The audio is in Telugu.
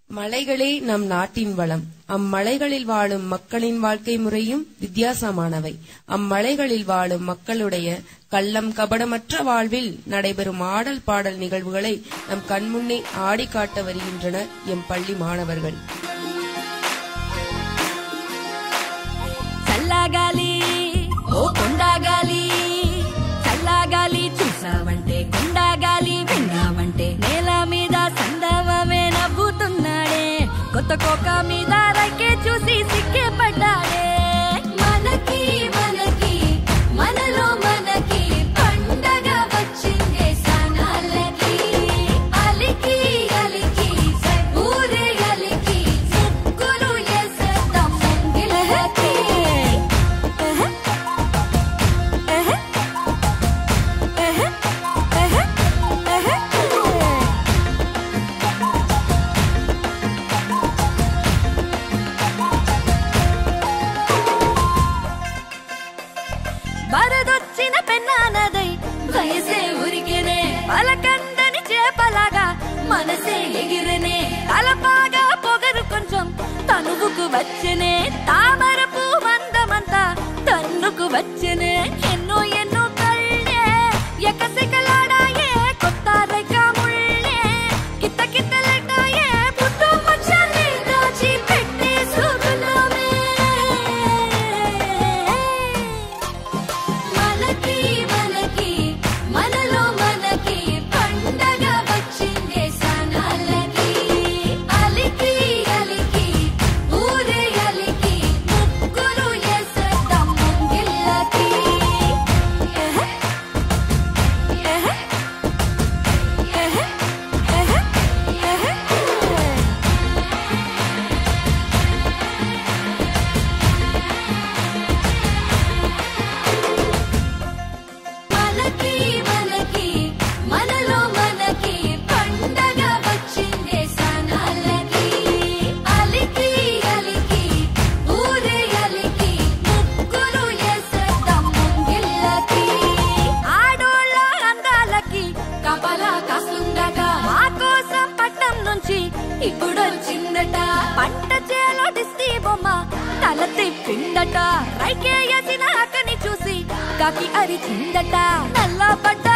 மலைகளே நம் நாட்டின் வளம். அம்மலைகளில் வாழும் மக்களின் வாழ்க்கை முறையும் வித்தியாசமானவை. அம்மலைகளில் வாழும் மக்களுடைய கள்ளம் கபடமற்ற வாழ்வில் நடைபெறும் ஆடல் பாடல் நிகழ்வுகளை நம் கண்முன்னே ஆடி காட்ட வருகின்றனர் எம் பள்ளி மாணவர்கள். చల్లగాలి ఓ కొండగాలి, చల్లగాలి చూసావంటే కొండగాలి విన్నావంటే నేల మీద సందవమే నవ్వుతున్నాడే, కొత్త కోక మీద రైకే చూసి సిక్కే పడ్డాడే. మనకి మనకి మనలో మనకి పండగ వచ్చిందే సనాలకి, అలికి అలికి ఊరే అలికి ముక్కులు ఎసేద్దాం ముంగిలకి. వరదొచ్చిన పెన్నానదై వయసే ఉరికెనే, పలకందని చేపలాగా మనసే ఎగిరెనే, తలపాగా పొగరు కొంచెం తనువుకు వచ్చెనే, తామర పువ్వందమంతా తన్నుకు వచ్చెనే, ఎన్నో ఎన్నో కళ్ళే ఎకసెకలాడాయే, కొత్త రైక ముళ్ళే కిత్త కిత్తలెట్టాయే, పుట్టు పచ్చని దాచి పెట్టే సుగుణమే. మనకి మనకి మనలో మనకి పండగ వచ్చిందే సనాలకి, అలికి అలికి ఊరే అలికి ముగ్గురు ఎసేద్దాం ముంగిళ్ళకి. మనకి మనకి మనలో మనకి పండగ వచ్చిందే సనాలకి, అలికి అలికి ఊరే అలికి ముగ్గురు ఎసేద్దాం ముంగిళ్ళకి. ఆడోళ్ళ అందాలకి కపలా కాస్తుందట, మా కోసం పట్నం నుంచి ఇప్పుడొచ్చిందట, పంట చేలో దిష్టి బొమ్మ తల తిప్పిందట, రైకే ఎసిన అక్కని చూసి కాకి అరిచిందట, నల్ల పడ్డ